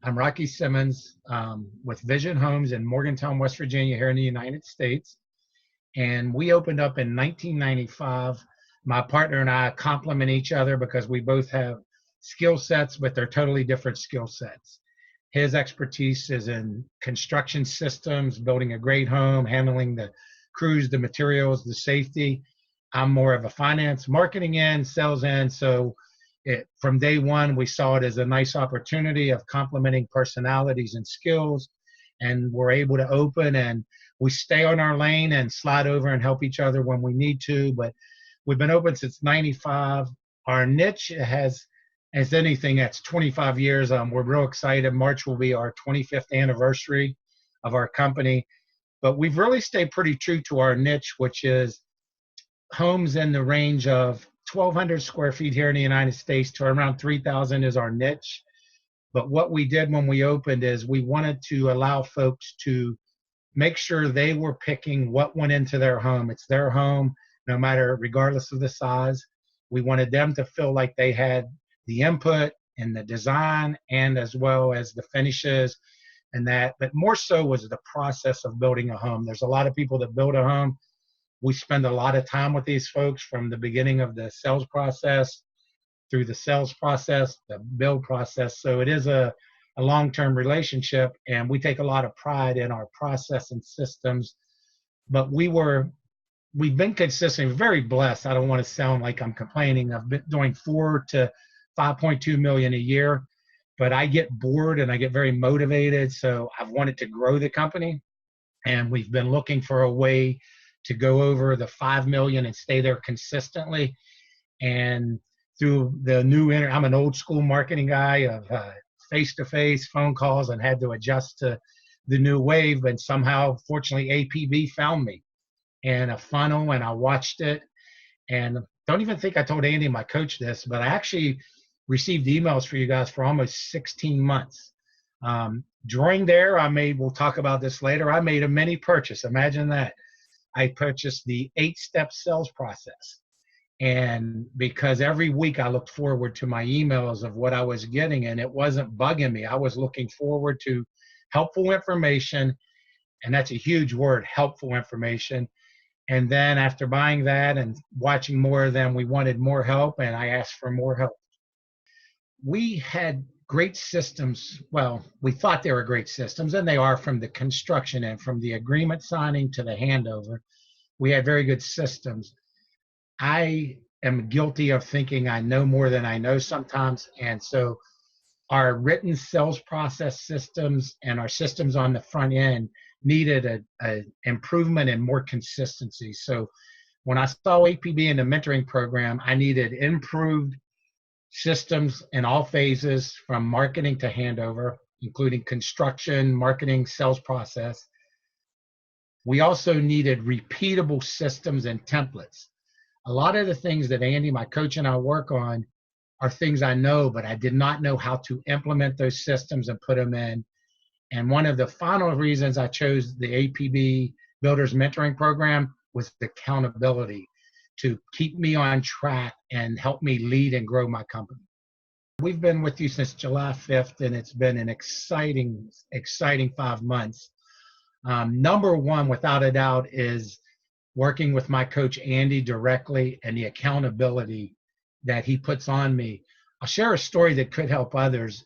I'm Rocky Simmons with Vision Homes in Morgantown, West Virginia, here in the United States. And we opened up in 1995. My partner and I complement each other because we both have skill sets, but they're totally different skill sets. His expertise is in construction systems, building a great home, handling the crews, the materials, the safety. I'm more of a finance, marketing end, sales end. So from day one, we saw it as a nice opportunity of complementing personalities and skills, and we're able to open and we stay on our lane and slide over and help each other when we need to. But we've been open since 95. Our niche has, as anything, that's 25 years. We're real excited. March will be our 25th anniversary of our company. But we've really stayed pretty true to our niche, which is homes in the range of 1,200 square feet here in the United States to around 3,000 is our niche. But what we did when we opened is we wanted to allow folks to make sure they were picking what went into their home. It's their home, no matter, regardless of the size. We wanted them to feel like they had the input and the design and as well as the finishes and that. But more so was the process of building a home. There's a lot of people that build a home. We spend a lot of time with these folks from the beginning of the sales process through the sales process, the build process. So it is a long-term relationship, and we take a lot of pride in our process and systems. But we've been consistent, very blessed. I don't want to sound like I'm complaining. I've been doing 4 to 5.2 million a year, but I get bored and I get very motivated. So I've wanted to grow the company, and we've been looking for a way to go over the 5 million and stay there consistently. And through the I'm an old school marketing guy of face-to-face phone calls, and had to adjust to the new wave. And somehow, fortunately, APB found me and a funnel, and I watched it. And don't even think I told Andy, my coach, this, but I actually received emails for you guys for almost 16 months. During there, we'll talk about this later, I made a mini purchase. Imagine that. I purchased the 8-step sales process. And because every week I looked forward to my emails of what I was getting, and it wasn't bugging me. I was looking forward to helpful information. And that's a huge word, helpful information. And then after buying that and watching more of them, we wanted more help, and I asked for more help. We had great systems. Well, we thought they were great systems, and they are, from the construction and from the agreement signing to the handover. We had very good systems. I am guilty of thinking I know more than I know sometimes. And so our written sales process systems and our systems on the front end needed a improvement and more consistency. So when I saw APB in the mentoring program, I needed improved systems in all phases, from marketing to handover, including construction, marketing, sales process. We also needed repeatable systems and templates. A lot of the things that Andy, my coach, and I work on are things I know, but I did not know how to implement those systems and put them in. And one of the final reasons I chose the APB Builders Mentoring Program was the accountability, to keep me on track and help me lead and grow my company. We've been with you since July 5th, and it's been an exciting 5 months. Number one, without a doubt, is working with my coach, Andy, directly, and the accountability that he puts on me. I'll share a story that could help others.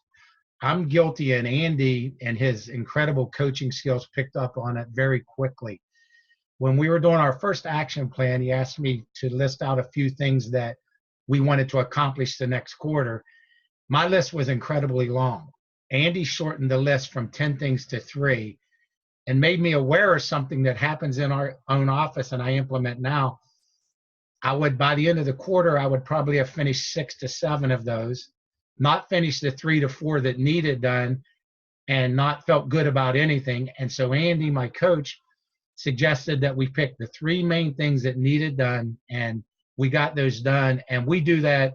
I'm guilty, and Andy and his incredible coaching skills picked up on it very quickly. When we were doing our first action plan, he asked me to list out a few things that we wanted to accomplish the next quarter. My list was incredibly long. Andy shortened the list from 10 things to 3 and made me aware of something that happens in our own office and I implement now. By the end of the quarter, I would probably have finished 6 to 7 of those, not finished the 3 to 4 that needed done, and not felt good about anything. And so Andy, my coach, suggested that we pick the 3 main things that needed done, and we got those done. And we do that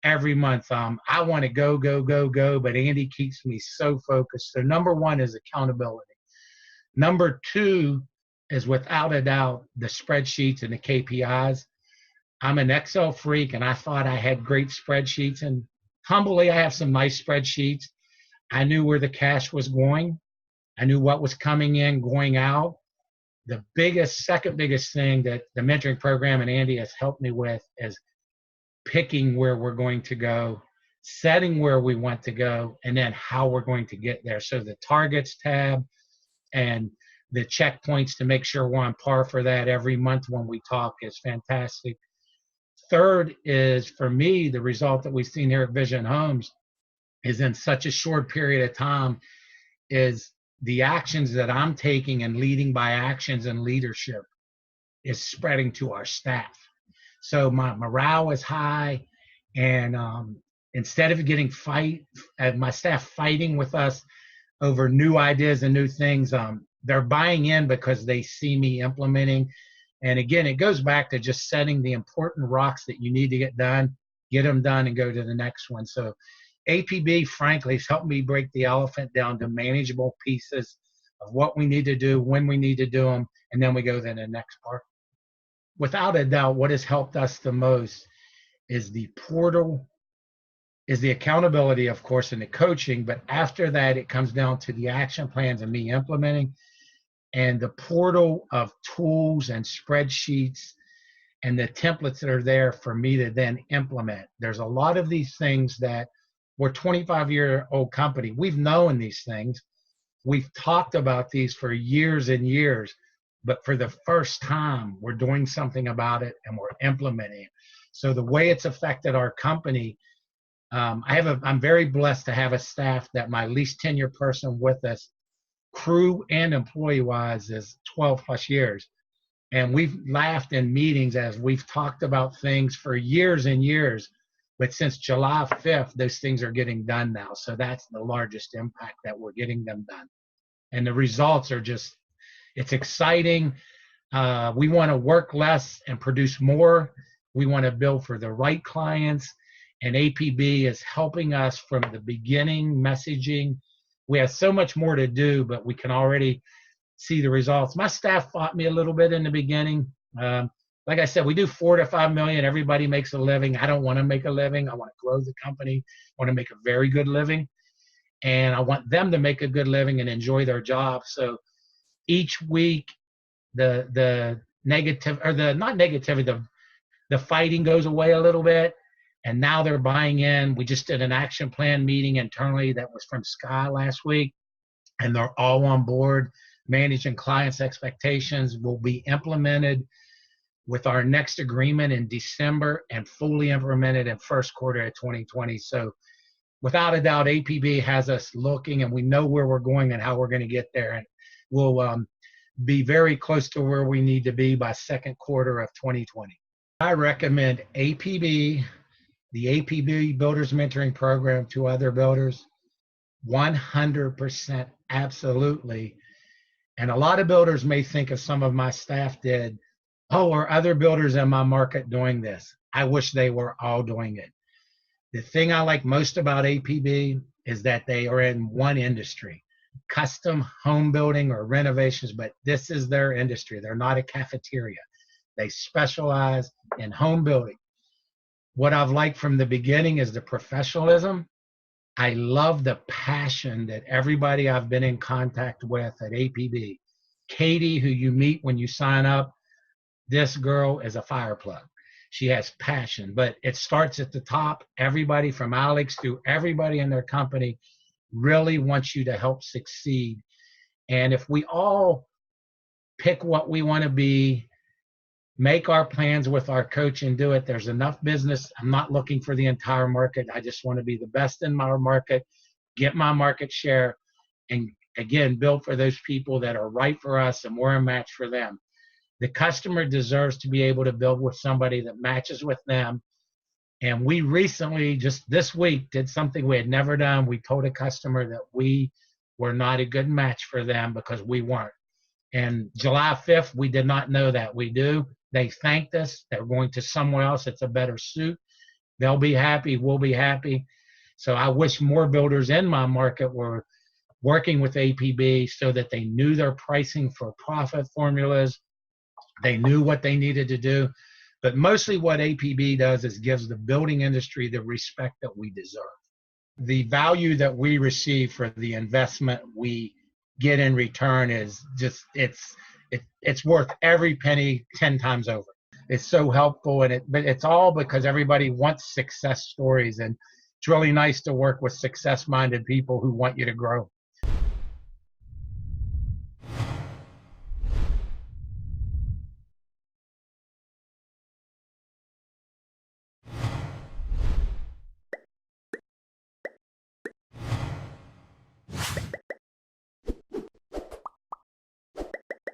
every month. I want to go, but Andy keeps me so focused. So number 1 is accountability. Number 2 is, without a doubt, the spreadsheets and the KPIs. I'm an Excel freak, and I thought I had great spreadsheets, and humbly, I have some nice spreadsheets. I knew where the cash was going. I knew what was coming in, going out. The second biggest thing that the mentoring program and Andy has helped me with is picking where we're going to go, setting where we want to go, and then how we're going to get there. So the targets tab and the checkpoints to make sure we're on par for that every month when we talk is fantastic. Third is, for me, the result that we've seen here at Vision Homes is in such a short period of time is the actions that I'm taking and leading by actions and leadership is spreading to our staff. So my morale is high, and instead of getting my staff fighting with us over new ideas and new things, they're buying in because they see me implementing. And again, it goes back to just setting the important rocks that you need to get them done, and go to the next one. So APB, frankly, has helped me break the elephant down to manageable pieces of what we need to do, when we need to do them, and then we go to the next part. Without a doubt, what has helped us the most is the portal, is the accountability, of course, and the coaching. But after that, it comes down to the action plans and me implementing, and the portal of tools and spreadsheets and the templates that are there for me to then implement. There's a lot of these things that we're a 25-year-old company. We've known these things. We've talked about these for years and years, but for the first time, we're doing something about it and we're implementing it. So the way it's affected our company, I'm very blessed to have a staff that my least tenure person with us, crew and employee-wise, is 12 plus years. And we've laughed in meetings as we've talked about things for years and years. But since July 5th, those things are getting done now. So that's the largest impact, that we're getting them done. And the results are just, it's exciting. We want to work less and produce more. We want to build for the right clients. And APB is helping us from the beginning, messaging. We have so much more to do, but we can already see the results. My staff fought me a little bit in the beginning. Like I said, we do 4 to 5 million. Everybody makes a living. I don't want to make a living. I want to grow the company. I want to make a very good living. And I want them to make a good living and enjoy their job. So each week, the negative, or the not negativity, the fighting goes away a little bit. And now they're buying in. We just did an action plan meeting internally that was from Sky last week, and they're all on board. Managing clients' expectations will be implemented with our next agreement in December and fully implemented in first quarter of 2020. So without a doubt, APB has us looking, and we know where we're going and how we're going to get there. And we'll be very close to where we need to be by second quarter of 2020. I recommend APB, the APB Builders Mentoring Program, to other builders. 100% absolutely. And a lot of builders may think, of some of my staff did, oh, are other builders in my market doing this? I wish they were all doing it. The thing I like most about APB is that they are in one industry, custom home building or renovations, but this is their industry. They're not a cafeteria. They specialize in home building. What I've liked from the beginning is the professionalism. I love the passion that everybody I've been in contact with at APB. Katie, who you meet when you sign up, this girl is a fire plug. She has passion, but it starts at the top. Everybody from Alex through everybody in their company really wants you to help succeed. And if we all pick what we want to be, make our plans with our coach and do it, there's enough business. I'm not looking for the entire market. I just want to be the best in my market, get my market share, and again, build for those people that are right for us and we're a match for them. The customer deserves to be able to build with somebody that matches with them. And we recently, just this week, did something we had never done. We told a customer that we were not a good match for them because we weren't. And July 5th, we did not know that. We do. They thanked us. They're going to somewhere else. It's a better suit. They'll be happy. We'll be happy. So I wish more builders in my market were working with APB so that they knew their pricing for profit formulas. They knew what they needed to do. But mostly what APB does is gives the building industry the respect that we deserve. The value that we receive for the investment we get in return is just it's worth every penny 10 times over. It's so helpful, but it's all because everybody wants success stories, and it's really nice to work with success minded people who want you to grow.